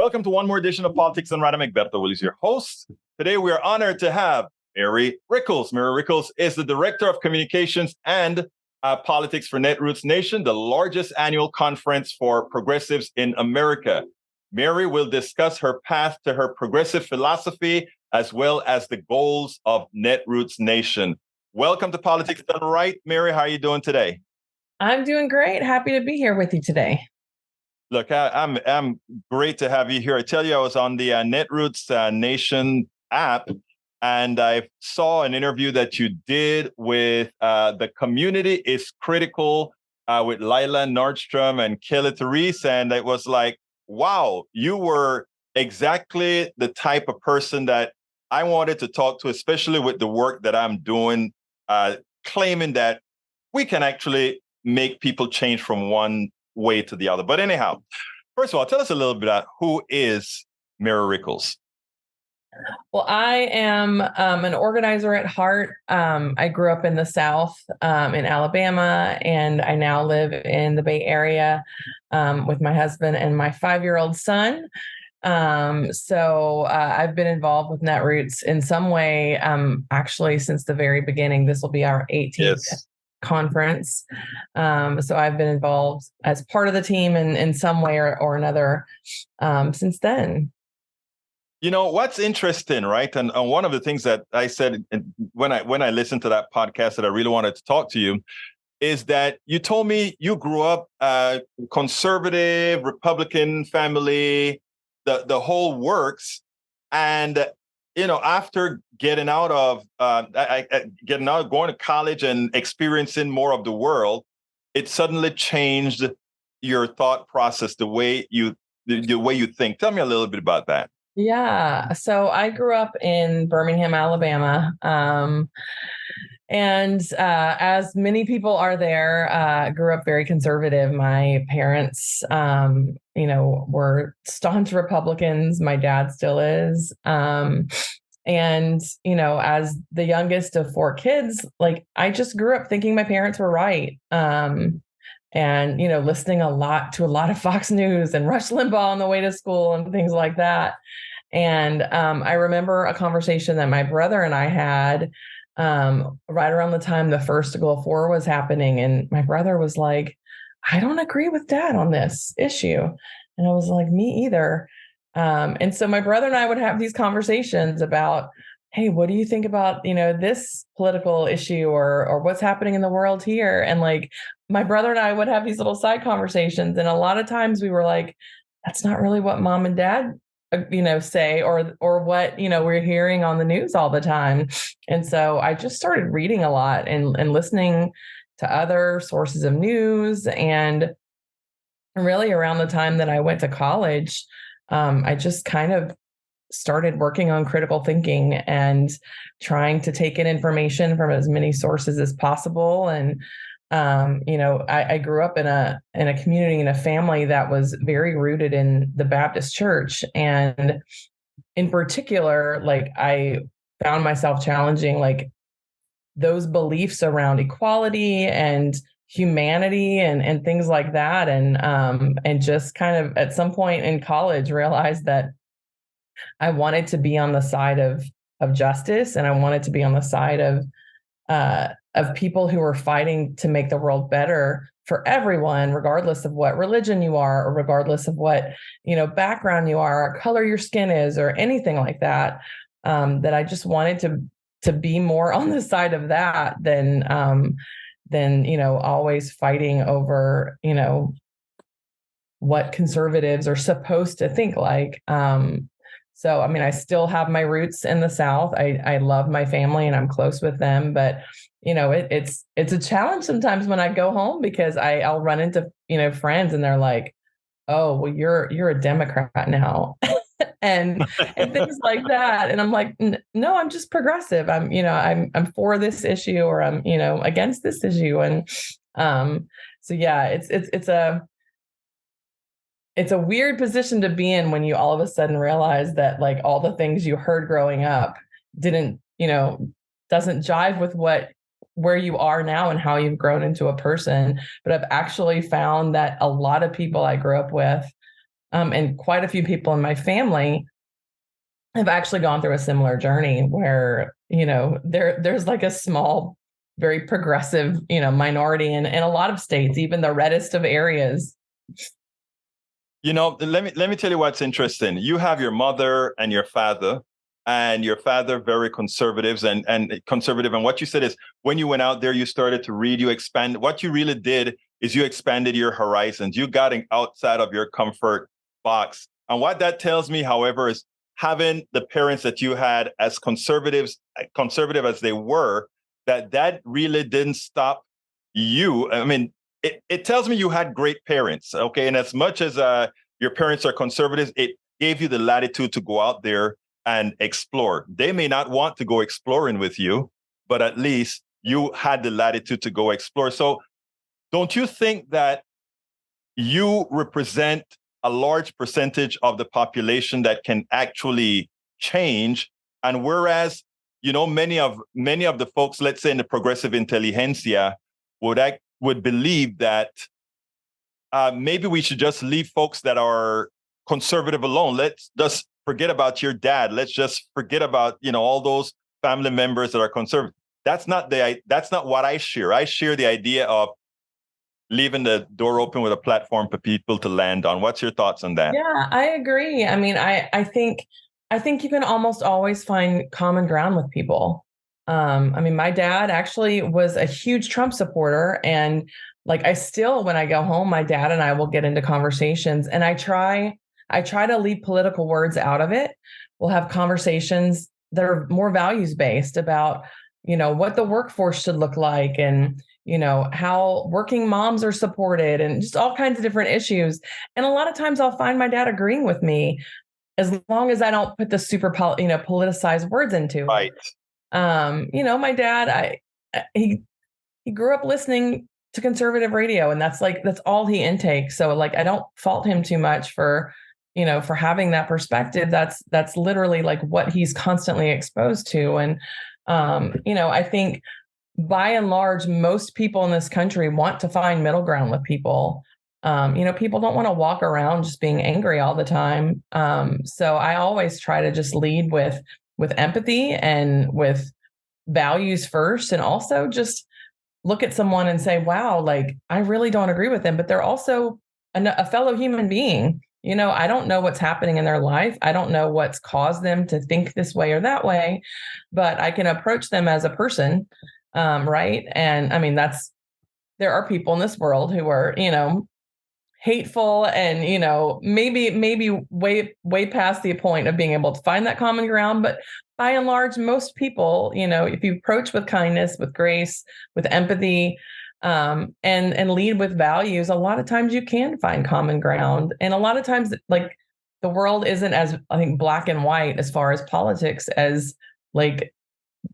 Welcome to one more edition of Politics and Random. Egberto Will is your host. Today, we are honored to have Mary Rickles. Mary Rickles is the Director of Communications and Politics for Netroots Nation, the largest annual conference for progressives in America. Mary will discuss her path to her progressive philosophy as well as the goals of Netroots Nation. Welcome to Politics Done Right. Mary, how are you doing today? I'm doing great. Happy to be here with you today. Look, I'm great to have you here. I tell you, I was on the Netroots Nation app, and I saw an interview that you did with The Community is Critical with Lila Nordstrom and Kelly Therese, and it was like, wow, you were exactly the type of person that I wanted to talk to, especially with the work that I'm doing, claiming that we can actually make people change from one way to the other. But anyhow, first of all, tell us a little bit about who is Mary Rickles. Well, I am an organizer at heart. I grew up in the South in Alabama, and I now live in the Bay Area with my husband and my 5-year-old son. So I've been involved with Netroots in some way, actually, since the very beginning. This will be our 18th conference. So I've been involved as part of the team in some way or another since then. You know, what's interesting, right? And one of the things that I said when I listened to that podcast that I really wanted to talk to you is that you told me you grew up conservative, Republican family, the whole works. And after getting out of going to college and experiencing more of the world, it suddenly changed your thought process, the way you think. Tell me a little bit about that. Yeah. So I grew up in Birmingham, Alabama. And as many people are there, grew up very conservative. My parents, were staunch Republicans. My dad still is. And, as the youngest of 4 kids, I just grew up thinking my parents were right. And, listening to a lot of Fox News and Rush Limbaugh on the way to school and things like that. And I remember a conversation that my brother and I had right around the time the first Gulf War was happening. And my brother was like, I don't agree with Dad on this issue. And I was like, me either. And so my brother and I would have these conversations about, hey, what do you think about, this political issue or what's happening in the world here? And my brother and I would have these little side conversations. And a lot of times we were like, that's not really what Mom and Dad say or what, we're hearing on the news all the time. And so I just started reading a lot and listening to other sources of news. And really around the time that I went to college, I just kind of started working on critical thinking and trying to take in information from as many sources as possible. And I grew up in a community, in a family that was very rooted in the Baptist church. And in particular, I found myself challenging those beliefs around equality and humanity and things like that. And just kind of at some point in college realized that I wanted to be on the side of justice, and I wanted to be on the side of people who are fighting to make the world better for everyone, regardless of what religion you are, or regardless of what, background you are, or color your skin is, or anything like that. That I just wanted to be more on the side of that than always fighting over, what conservatives are supposed to think like. So, I still have my roots in the South. I love my family and I'm close with them, but it's a challenge sometimes when I go home, because I'll run into, friends and they're like, oh, well, you're a Democrat now. and things like that. And I'm like, no, I'm just progressive. I'm for this issue, or I'm, against this issue. And so yeah, it's a weird position to be in when you all of a sudden realize that all the things you heard growing up doesn't jive with where you are now and how you've grown into a person. But I've actually found that a lot of people I grew up with And quite a few people in my family have actually gone through a similar journey where, there's like a small, very progressive, minority in a lot of states, even the reddest of areas. Let me tell you what's interesting. You have your mother and your father, very conservatives and conservative. And what you said is when you went out there, you started to read, you expand. What you really did is you expanded your horizons. You got outside of your comfort box. And what that tells me, however, is having the parents that you had as conservative as they were, that really didn't stop you. I mean, it tells me you had great parents. Okay. And as much as your parents are conservatives, it gave you the latitude to go out there and explore. They may not want to go exploring with you, but at least you had the latitude to go explore. So don't you think that you represent a large percentage of the population that can actually change? And whereas, many of the folks, let's say in the progressive intelligentsia, would believe that maybe we should just leave folks that are conservative alone. Let's just forget about your dad. Let's just forget about all those family members that are conservative. That's not what I share. I share the idea of leaving the door open with a platform for people to land on. What's your thoughts on that? Yeah, I agree. I mean, I think you can almost always find common ground with people. I mean, my dad actually was a huge Trump supporter, and like I still, when I go home, my dad and I will get into conversations, and I try to leave political words out of it. We'll have conversations that are more values based about, what the workforce should look like, and how working moms are supported, and just all kinds of different issues. And a lot of times I'll find my dad agreeing with me as long as I don't put the super politicized words into it. Right. My dad, he grew up listening to conservative radio, and that's all he intakes. So like I don't fault him too much for for having that perspective. That's literally like what he's constantly exposed to. And I think by and large, most people in this country want to find middle ground with people. People don't want to walk around just being angry all the time. So I always try to just lead with empathy and with values first, and also just look at someone and say, wow, like I really don't agree with them, but they're also a fellow human being. I don't know what's happening in their life. I don't know what's caused them to think this way or that way, but I can approach them as a person. Right. And I mean, there are people in this world who are, hateful and, maybe way past the point of being able to find that common ground. But by and large, most people, if you approach with kindness, with grace, with empathy, and lead with values, a lot of times you can find common ground. And a lot of times, like the world isn't as, I think, black and white as far as politics as like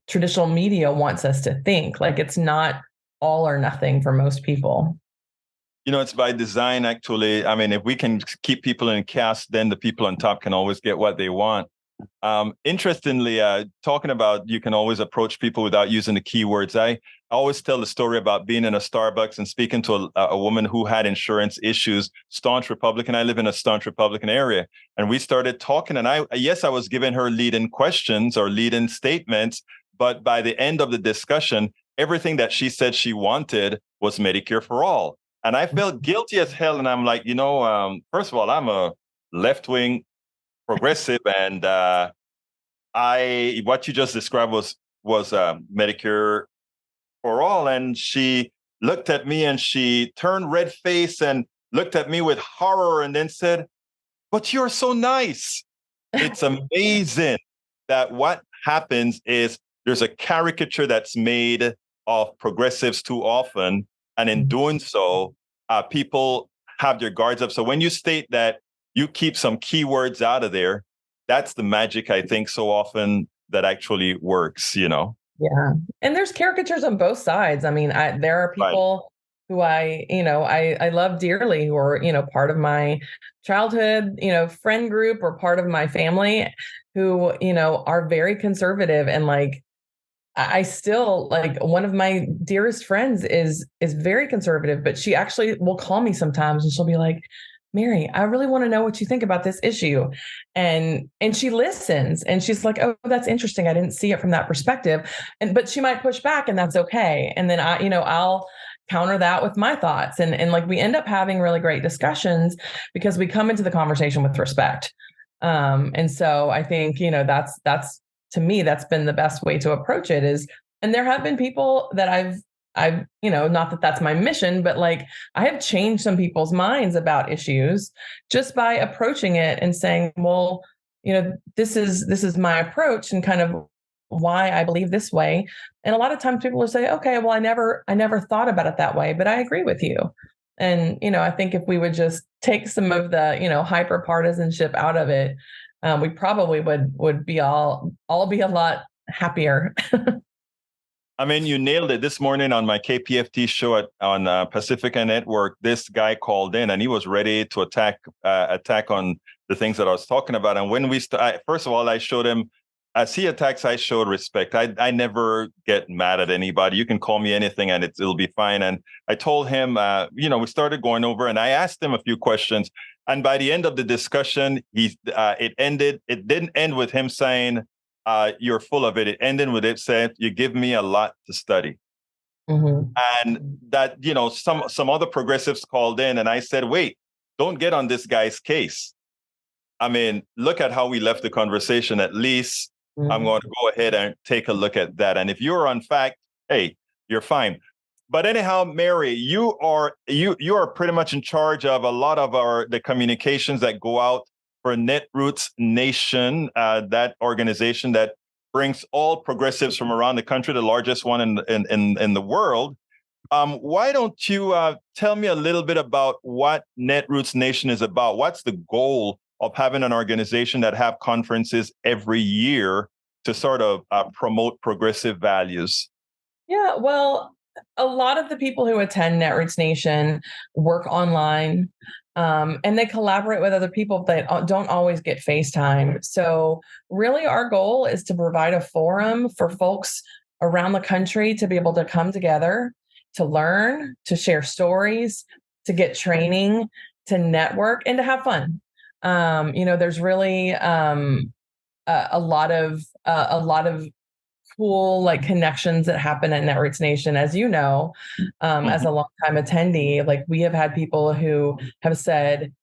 traditional media wants us to think. Like it's not all or nothing for most people. It's by design, actually. I mean, if we can keep people in caste, then the people on top can always get what they want. Interestingly, talking about you can always approach people without using the keywords. I always tell the story about being in a Starbucks and speaking to a woman who had insurance issues, staunch Republican. I live in a staunch Republican area. And we started talking, and I was giving her lead-in questions or lead-in statements. But by the end of the discussion, everything that she said she wanted was Medicare for all. And I felt guilty as hell. And I'm like, first of all, I'm a left-wing progressive, and what you just described was Medicare for all. And she looked at me and she turned red face and looked at me with horror and then said, "But you're so nice." It's amazing that what happens is there's a caricature that's made of progressives too often. And in doing so, people have their guards up. So when you state that you keep some keywords out of there, that's the magic, I think, so often that actually works. Yeah. And there's caricatures on both sides. I mean, there are Right. people who I love dearly, who are, part of my childhood, friend group, or part of my family, who, are very conservative. And like, I still, like, one of my dearest friends is very conservative, but she actually will call me sometimes and she'll be like, Mary, I really want to know what you think about this issue. And she listens and she's like, oh, that's interesting. I didn't see it from that perspective. But she might push back and that's okay. And then I'll counter that with my thoughts. And like we end up having really great discussions because we come into the conversation with respect. And so I think, that's to me, that's been the best way to approach it is, and there have been people that I've, not that that's my mission, but like I have changed some people's minds about issues just by approaching it and saying, well, this is my approach and kind of why I believe this way. And a lot of times people will say, okay, well, I never thought about it that way, but I agree with you. And, I think if we would just take some of the, hyper partisanship out of it, we probably would be all be a lot happier. I mean, you nailed it. This morning on my KPFT show on Pacifica Network, this guy called in and he was ready to attack on the things that I was talking about. And when first of all, I showed him, as he attacks, I showed respect. I never get mad at anybody. You can call me anything and it'll be fine. And I told him, we started going over and I asked him a few questions. And by the end of the discussion, it didn't end with him saying, you're full of it. It ended with it saying, you give me a lot to study. Mm-hmm. And that, some other progressives called in and I said, wait, don't get on this guy's case. I mean, look at how we left the conversation. At least I'm going to go ahead and take a look at that. And if you're on fact, hey, you're fine. But anyhow, Mary, you are pretty much in charge of a lot of the communications that go out for Netroots Nation, that organization that brings all progressives from around the country, the largest one in the world. Why don't you tell me a little bit about what Netroots Nation is about? What's the goal of having an organization that have conferences every year to sort of promote progressive values? Yeah, well, a lot of the people who attend Netroots Nation work online, and they collaborate with other people that don't always get FaceTime. So really our goal is to provide a forum for folks around the country to be able to come together, to learn, to share stories, to get training, to network, and to have fun. There's really a lot of cool like connections that happen at Netroots Nation, as you know, as a longtime attendee. Like we have had people who have said,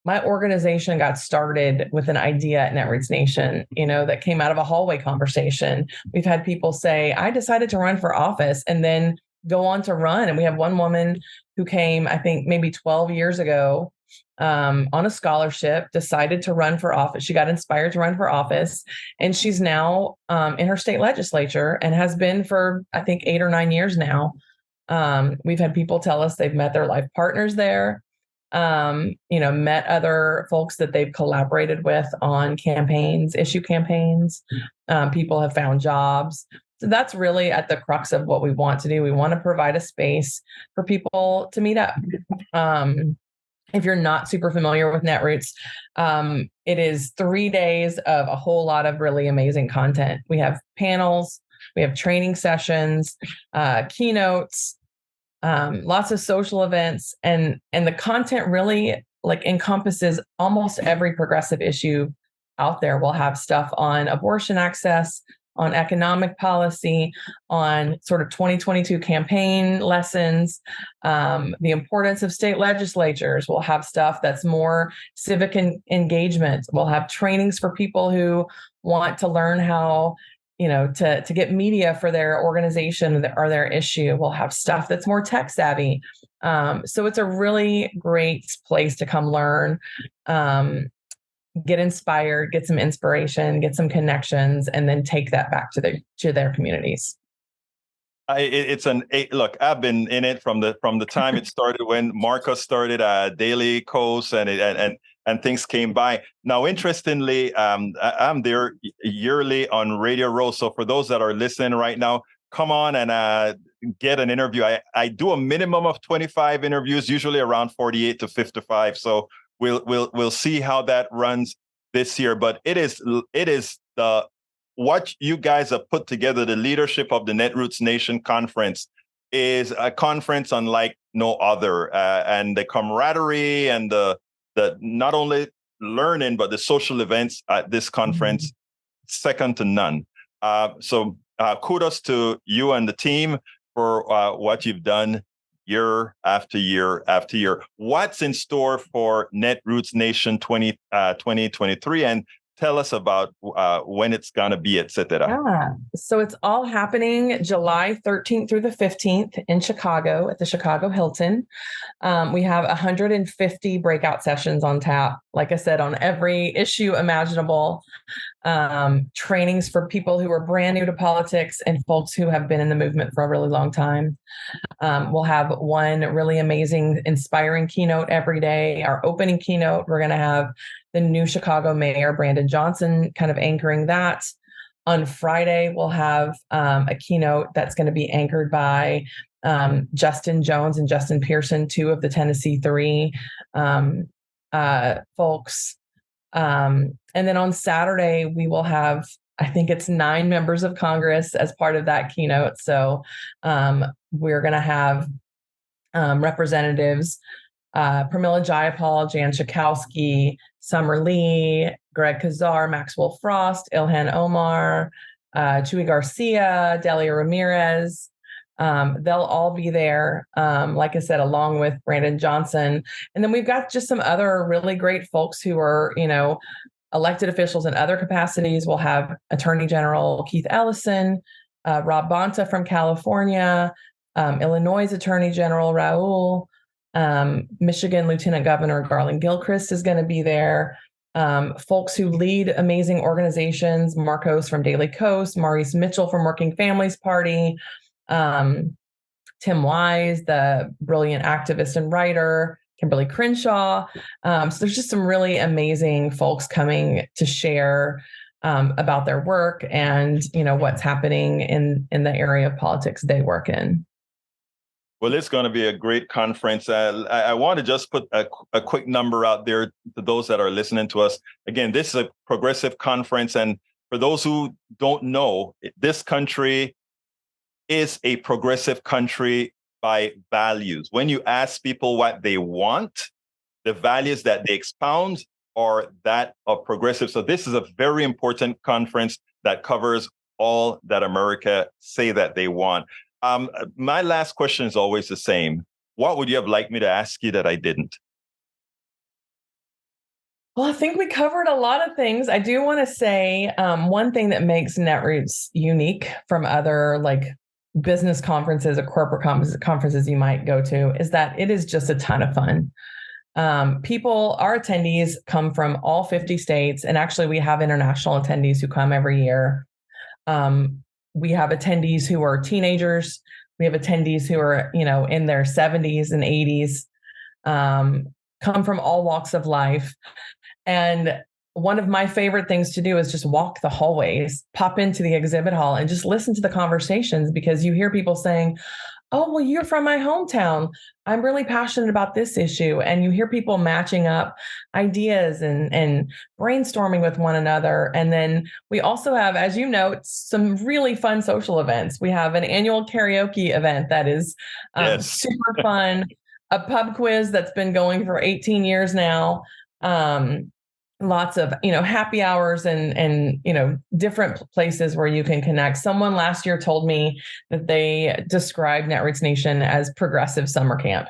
my organization got started with an idea at Netroots Nation, that came out of a hallway conversation. We've had people say, I decided to run for office and then go on to run. And we have one woman who came, I think maybe 12 years ago, on a scholarship, decided to run for office. She got inspired to run for office, and she's now in her state legislature and has been for, I think, 8 or 9 years now. We've had people tell us they've met their life partners there, met other folks that they've collaborated with on campaigns, issue campaigns. People have found jobs. So that's really at the crux of what we want to do. We want to provide a space for people to meet up. If you're not super familiar with Netroots, it is 3 days of a whole lot of really amazing content. We have panels, we have training sessions, keynotes, lots of social events, and the content really like encompasses almost every progressive issue out there. We'll have stuff on abortion access, on economic policy, on sort of 2022 campaign lessons, the importance of state legislatures. We'll have stuff that's more civic engagement. We'll have trainings for people who want to learn how, to get media for their organization or their issue. We'll have stuff that's more tech savvy. So it's a really great place to come learn, get inspired, get some inspiration, get some connections, and then take that back to their communities. Look, I've been in it from the time it started when Marcus started Daily Kos and things came by. Now, interestingly, I'm there yearly on Radio Row. So for those that are listening right now, come on and get an interview. I do a minimum of 25 interviews, usually around 48 to 55. So we'll see how that runs this year. But it is the what you guys have put together. The leadership of the Netroots Nation conference is a conference unlike no other, and the camaraderie and the the not only learning but the social events at this conference, second to none. So kudos to you and the team for what you've done year after year after year. What's in store for Netroots Nation 2023? And tell us about when it's going to be, etc. Yeah. So it's all happening July 13th through the 15th in Chicago at the Chicago Hilton. We have 150 breakout sessions on tap, like I said, on every issue imaginable. Trainings for people who are brand new to politics and folks who have been in the movement for a really long time. We'll have one really amazing, inspiring keynote every day. Our opening keynote, we're going to have the new Chicago Mayor, Brandon Johnson, kind of anchoring that. On Friday, we'll have a keynote that's going to be anchored by Justin Jones and Justin Pearson, two of the Tennessee Three folks. And then on Saturday, we will have, I think it's 9 members of Congress as part of that keynote. So we're going to have representatives, Pramila Jayapal, Jan Schakowsky, Summer Lee, Greg Kazar, Maxwell Frost, Ilhan Omar, Chuy Garcia, Delia Ramirez. They'll all be there, like I said, along with Brandon Johnson. And then we've got just some other really great folks who are, elected officials in other capacities. We'll have Attorney General Keith Ellison, Rob Bonta from California, Illinois Attorney General Raul, Michigan Lieutenant Governor Garland Gilchrist is going to be there. Folks who lead amazing organizations, Marcos from Daily Coast, Maurice Mitchell from Working Families Party, Tim Wise, the brilliant activist and writer, Kimberly Crenshaw. So there's just some really amazing folks coming to share about their work and, what's happening in the area of politics they work in. Well, it's going to be a great conference. I want to just put a quick number out there to those that are listening to us. Again, this is a progressive conference. And for those who don't know, this country is a progressive country by values. When you ask people what they want, the values that they expound are that of progressive. So this is a very important conference that covers all that America say that they want. My last question is always the same. What would you have liked me to ask you that I didn't? Well, I think we covered a lot of things. I do want to say one thing that makes Netroots unique from other business conferences or corporate conferences you might go to is that it is just a ton of fun. Our attendees come from all 50 states, and actually we have international attendees who come every year. We have attendees who are teenagers. We have attendees who are, in their 70s and 80s, come from all walks of life. And one of my favorite things to do is just walk the hallways, pop into the exhibit hall and just listen to the conversations, because you hear people saying, oh, well, you're from my hometown. I'm really passionate about this issue. And you hear people matching up ideas and brainstorming with one another. And then we also have, as you know, some really fun social events. We have an annual karaoke event that is super fun, a pub quiz that's been going for 18 years now. Lots of, happy hours and different places where you can connect. Someone last year told me that they described Netroots Nation as progressive summer camp,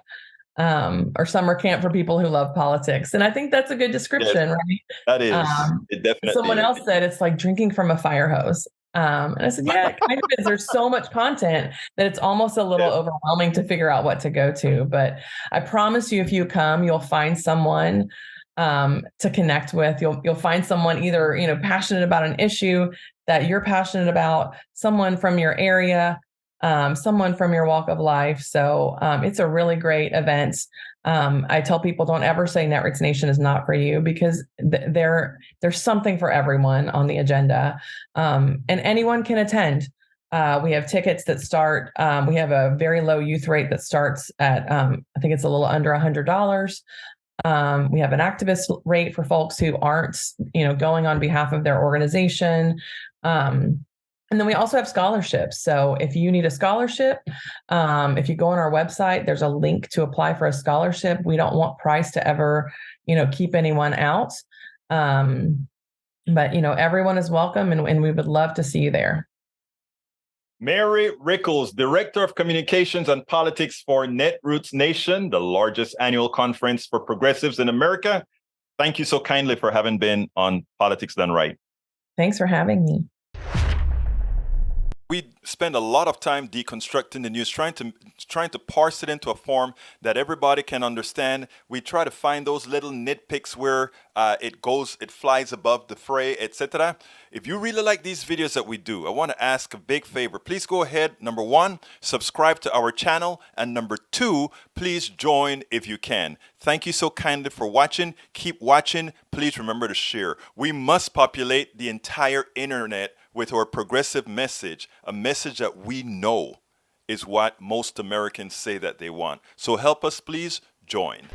or summer camp for people who love politics. And I think that's a good description, yes, right? That is. It definitely someone is. else said it's like drinking from a fire hose. And I said, yeah, it kind of is. There's so much content that it's almost a little overwhelming to figure out what to go to. But I promise you, if you come, you'll find someone to connect with. You'll find someone either, passionate about an issue that you're passionate about, someone from your area, someone from your walk of life. So it's a really great event. I tell people, don't ever say Netroots Nation is not for you, because there's something for everyone on the agenda, and anyone can attend. We have tickets that start, we have a very low youth rate that starts at, I think it's a little under $100. We have an activist rate for folks who aren't, going on behalf of their organization. And And then we also have scholarships. So if you need a scholarship, if you go on our website, there's a link to apply for a scholarship. We don't want Price to ever, keep anyone out. But everyone is welcome, and we would love to see you there. Mary Rickles, Director of Communications and Politics for Netroots Nation, the largest annual conference for progressives in America. Thank you so kindly for having been on Politics Done Right. Thanks for having me. We spend a lot of time deconstructing the news, trying to parse it into a form that everybody can understand. We try to find those little nitpicks where it flies above the fray, etc. If you really like these videos that we do, I want to ask a big favor. Please go ahead, number one, subscribe to our channel, and number two, please join if you can. Thank you so kindly for watching. Keep watching. Please remember to share. We must populate the entire internet with our progressive message, a message that we know is what most Americans say that they want. So help us, please join.